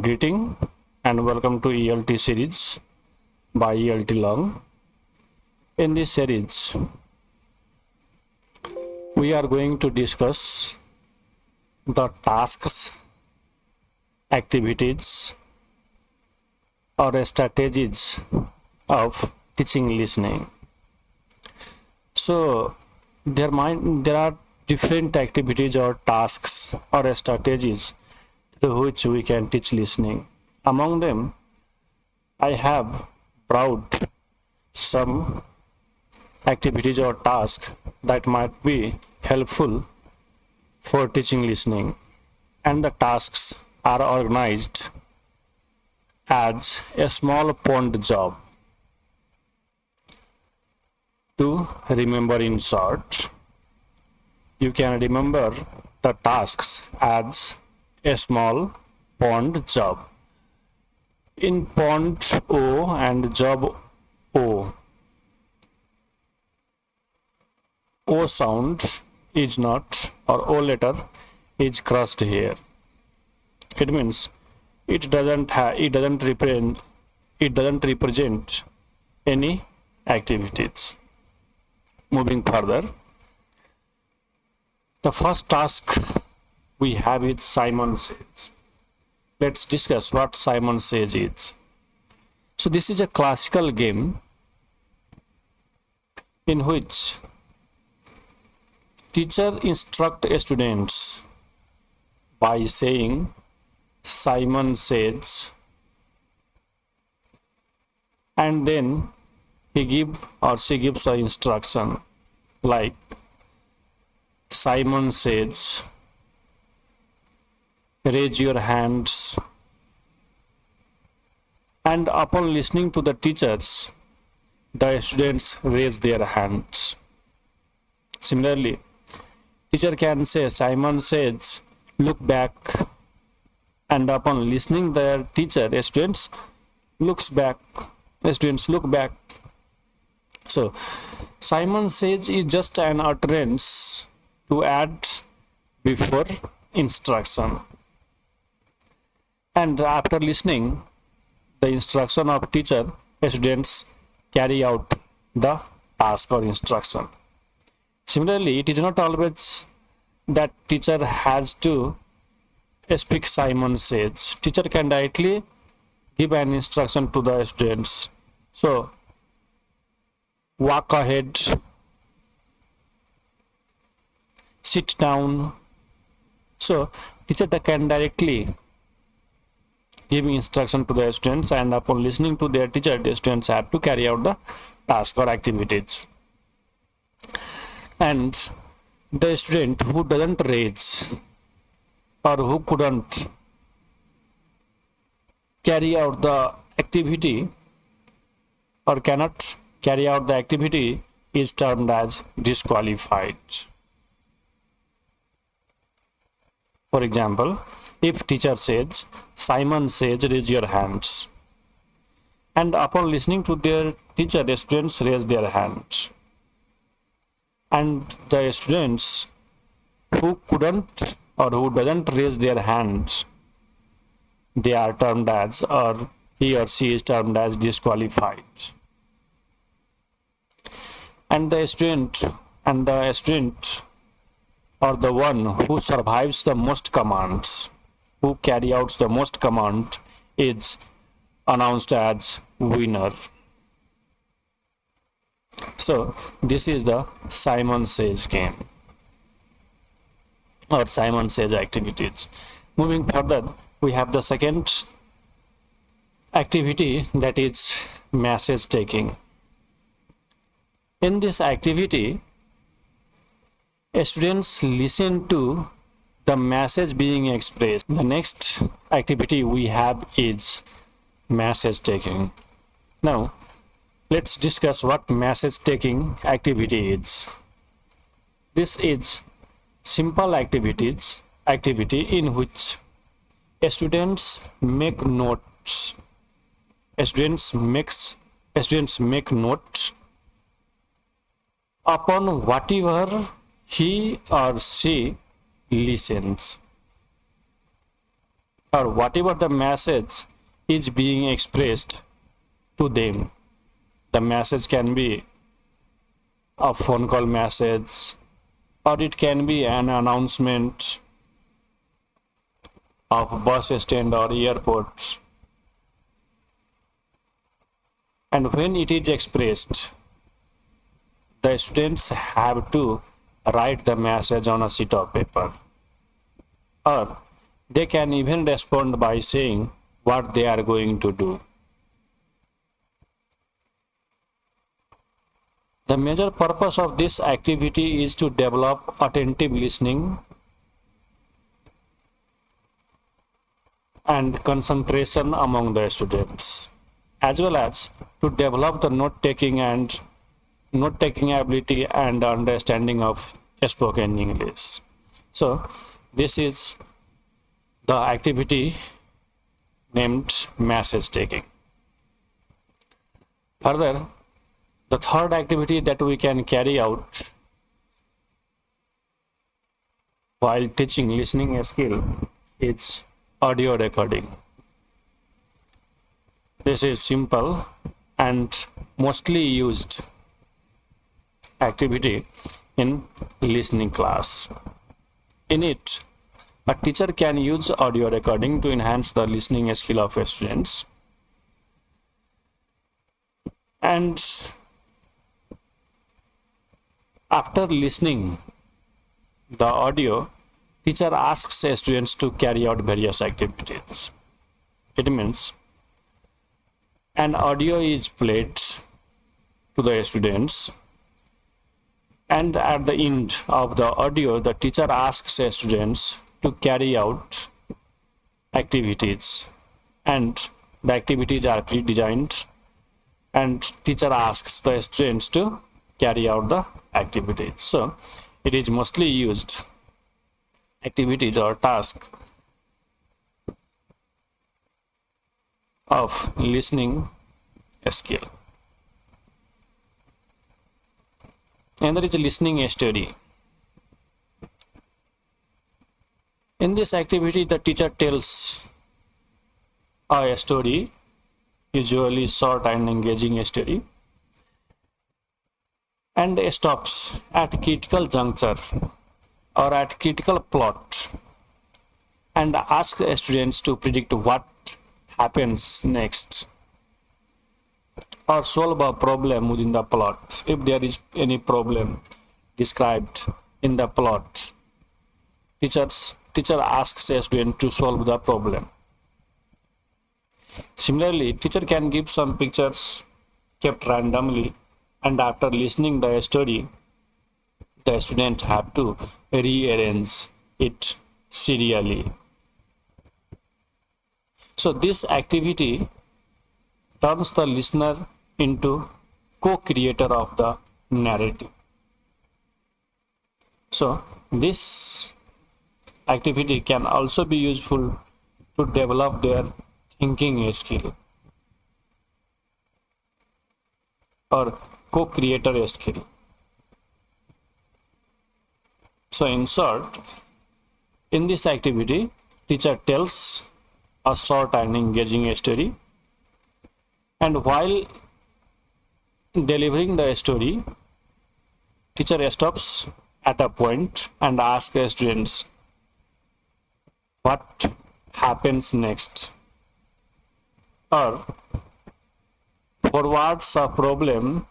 Greeting and welcome to ELT series by ELT Long. In this series, we are going to discuss the tasks, activities, or strategies of teaching listening. So there are different activities or tasks or strategies through which we can teach listening. Among them, I have brought some activities or tasks that might be helpful for teaching listening, and the tasks are organized as a small pond job. To remember in short, you can remember the tasks as a small pond job. In pond O and job O, O sound is not, or O letter is crossed here. It means it doesn't represent any activities. Moving further, the first task we have is Simon Says. Let's discuss what Simon Says is. So this is a classical game in which teacher instruct students by saying Simon Says, and then he gives an instruction like Simon says, raise your hands, and upon listening to the teachers, the students raise their hands. Similarly, teacher can say Simon says, look back, and upon listening their teacher, students look back. So Simon Says is just an utterance to add before instruction, and after listening the instruction of teacher, students carry out the task or instruction. Similarly, it is not always that teacher has to speak Simon Says. Teacher can directly give an instruction to the students. So walk ahead, sit down. So teacher can directly give instruction to the students, and upon listening to their teacher, the students have to carry out the task or activities. And the student who doesn't raise or who couldn't carry out the activity or cannot carry out the activity is termed as disqualified. For example, if teacher says, Simon says, raise your hands, and upon listening to their teacher, the students raise their hands, and the students who couldn't or who doesn't raise their hands, they are termed as, or he or she is termed as disqualified. And the student or the one who survives the most commands, who carry out the most command, is announced as winner. So this is the Simon Says game or Simon Says activities. Moving further, we have the second activity, that is message taking. In this activity, students listen to the message being expressed. The next activity we have is message taking. Now, let's discuss what message taking activity is. This is simple activity in which students make notes. Students make notes upon whatever he or she listens. or whatever the message is being expressed to them. The message can be a phone call message, or it can be an announcement of bus stand or airport. And when it is expressed, the students have to write the message on a sheet of paper, or they can even respond by saying what they are going to do. The major purpose of this activity is to develop attentive listening and concentration among the students, as well as to develop the note-taking ability and understanding of spoken English. So this is the activity named message taking. Further, the third activity that we can carry out while teaching listening skill is audio recording. This is simple and mostly used activity in listening class. In it, a teacher can use audio recording to enhance the listening skill of students. And after listening the audio, teacher asks students to carry out various activities. It means an audio is played to the students, and at the end of the audio, the teacher asks students to carry out activities, and the activities are pre-designed, and teacher asks the students to carry out the activities. So it is mostly used activities or task of listening skill. And there is a listening study. In this activity, the teacher tells a story, usually short and engaging story, and stops at critical juncture or at critical plot and asks students to predict what happens next, or solve a problem within the plot. If there is any problem described in the plot, teacher asks a student to solve the problem. Similarly, teacher can give some pictures kept randomly, and after listening the story, the student have to rearrange it serially. So this activity turns the listener into co-creator of the narrative. So this activity can also be useful to develop their thinking skill or co-creator skill. So in short, in this activity, teacher tells a short and engaging story, and while delivering the story, teacher stops at a point and asks students what happens next, or forwards a problem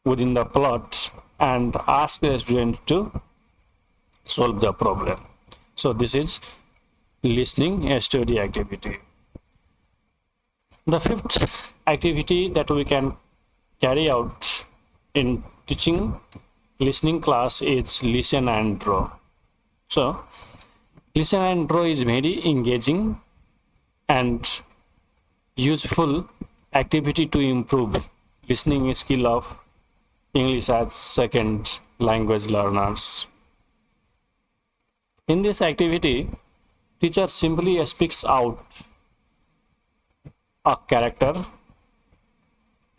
within the plot and ask the student to solve the problem. So this is listening study activity. The fifth activity that we can carry out in teaching listening class is listen and draw. So listen and draw is very engaging and useful activity to improve listening skill of English as second language learners. In this activity, teacher simply speaks out a character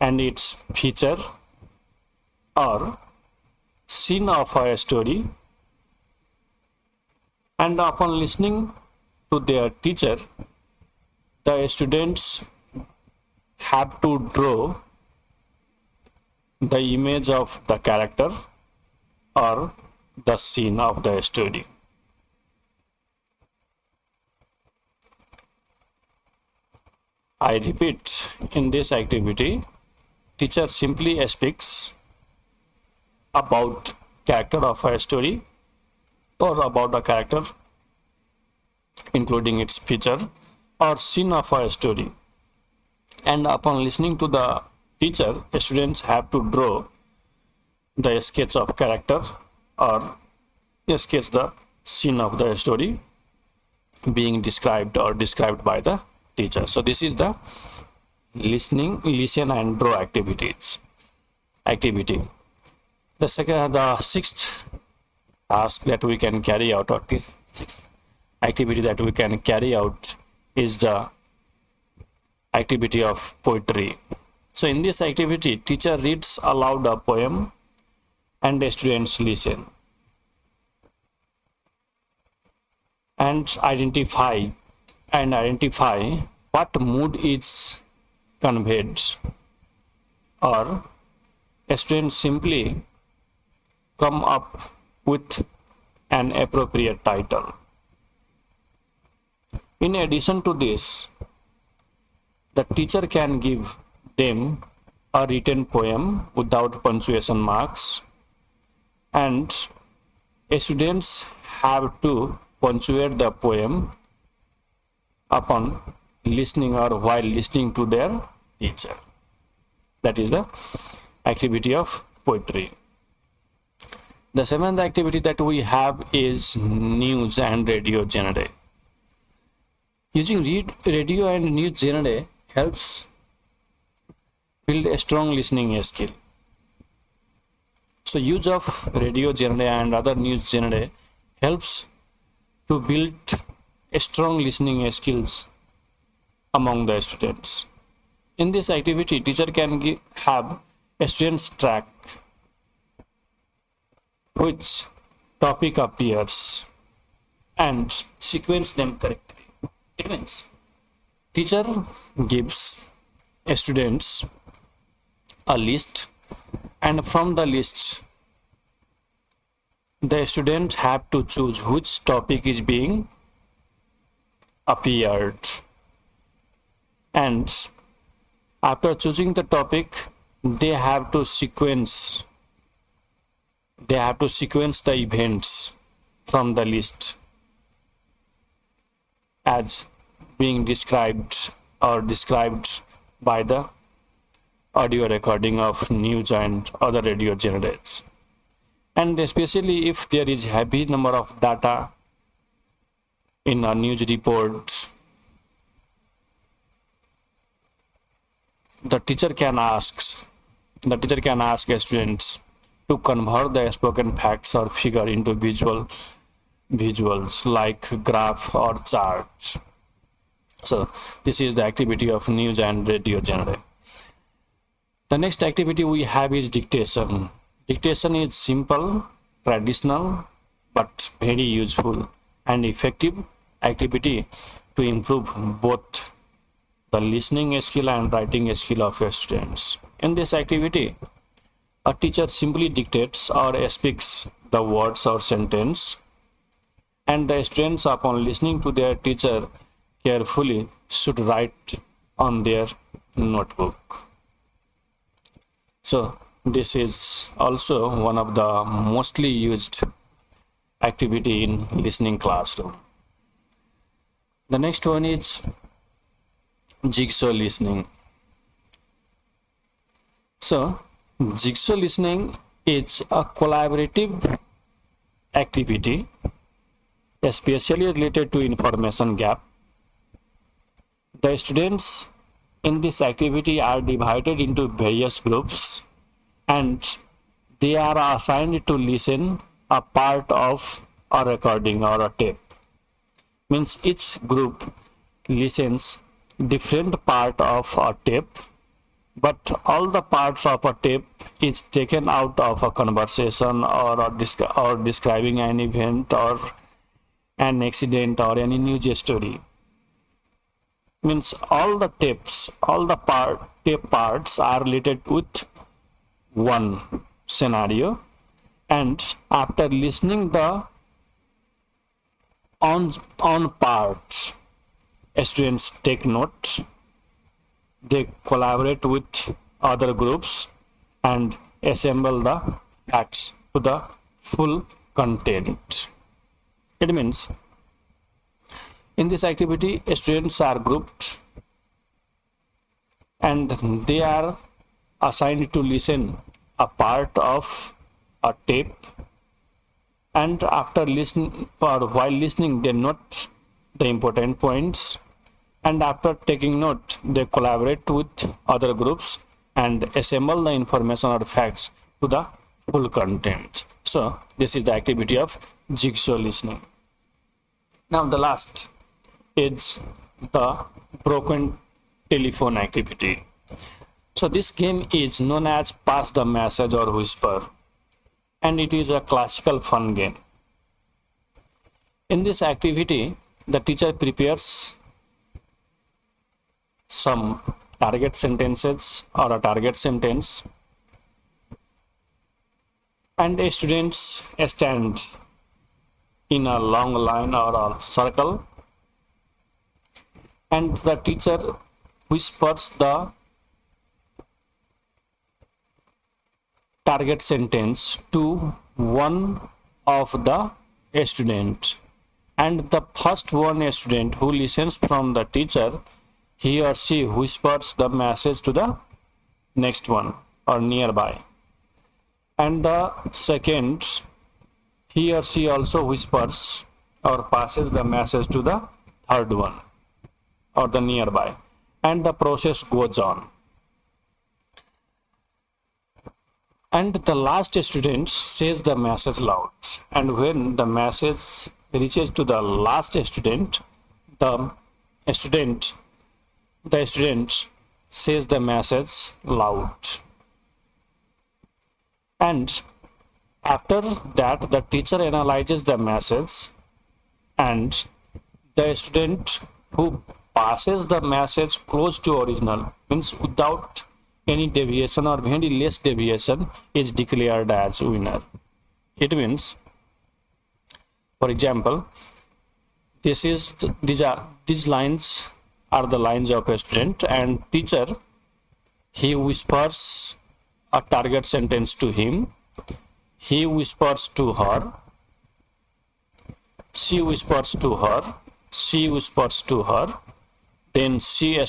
and its feature or scene of a story, And upon listening to their teacher, the students have to draw the image of the character or the scene of the story. I repeat, in this activity, teacher simply speaks about character of a story or about a character, including its feature or scene of a story. And upon listening to the teacher, students have to draw the sketch of character or sketch the scene of the story being described or described by the teacher. So this is the listen and draw activity. The sixth task that we can carry out, or sixth activity that we can carry out, is the activity of poetry. So in this activity, teacher reads aloud a poem and the students listen and identify what mood is conveyed, or students simply come up with an appropriate title. In addition to this, the teacher can give them a written poem without punctuation marks, and students have to punctuate the poem upon listening or while listening to their teacher. That is the activity of poetry. The seventh activity that we have is news and radio genre. Using radio and news genre helps build a strong listening skill. So use of radio genre and other news genre helps to build a strong listening skills among the students. In this activity, teacher can have students track which topic appears and sequence them correctly. It means teacher gives students a list, and from the list the students have to choose which topic is being appeared, and after choosing the topic they have to sequence the events from the list as being described by the audio recording of news and other radio generates. And especially if there is heavy number of data in a news report, the teacher can ask students to convert the spoken facts or figure into visuals like graph or charts. So this is the activity of news and radio genre. The next activity we have is dictation. Dictation is simple, traditional, but very useful and effective activity to improve both the listening skill and writing skill of students. In this activity, a teacher simply dictates or speaks the words or sentence, and the students, upon listening to their teacher carefully, should write on their notebook. So this is also one of the mostly used activity in listening classroom. The next one is jigsaw listening. So jigsaw listening is a collaborative activity, especially related to information gap. The students in this activity are divided into various groups, and they are assigned to listen a part of a recording or a tape. Means each group listens different part of a tape, but all the parts of a tape is taken out of a conversation or describing an event or an accident or any news story. Means all the tape parts are related with one scenario, and after listening the on parts, students take note, they collaborate with other groups and assemble the facts to the full content. It means in this activity students are grouped and they are assigned to listen a part of a tape, and after listening or while listening they note the important points, and after taking note they collaborate with other groups and assemble the information or facts to the full content. So this is the activity of jigsaw listening. Now the last is the broken telephone activity. So this game is known as pass the message or whisper, and it is a classical fun game. In this activity, the teacher prepares some target sentences or a target sentence, and students stand in a long line or a circle, and the teacher whispers the target sentence to one of the student, and the first one student who listens from the teacher, he or she whispers the message to the next one or nearby, and the second, he or she also whispers or passes the message to the third one or the nearby, and the process goes on. And the last student says the message loud, and when the message reaches to the last student, the student says the message loud, and after that the teacher analyzes the message, and the student who passes the message close to original, means without any deviation or very less deviation, is declared as winner. It means, for example, these lines are the lines of a student, and teacher, he whispers a target sentence to him, he whispers to her, she whispers to her, she whispers to her, then she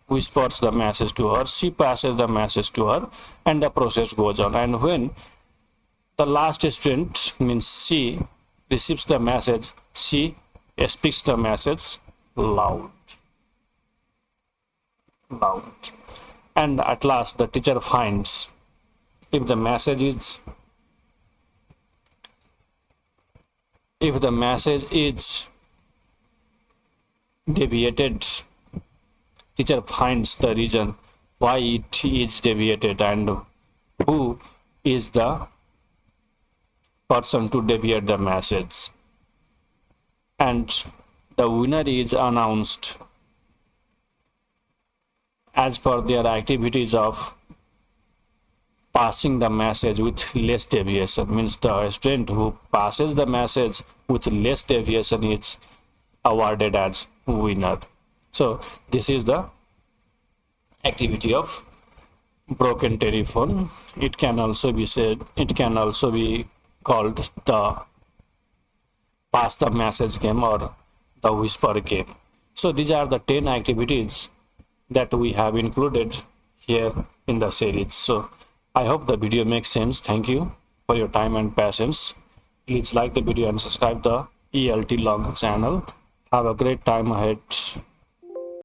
whispers the message to her, she passes the message to her, and the process goes on. And when the last student, means she, receives the message, she speaks the message loud. And at last the teacher finds if the message is deviated, teacher finds the reason why it is deviated and who is the person to deviate the message, and the winner is announced as per their activities of passing the message with less deviation. Means the student who passes the message with less deviation is awarded as winner. So this is the activity of broken telephone. It can also be called the pass the message game or the whisper game. So these are the 10 activities that we have included here in the series. So I hope the video makes sense. Thank you for your time and patience. Please like the video and subscribe the ELT Long channel. Have a great time ahead.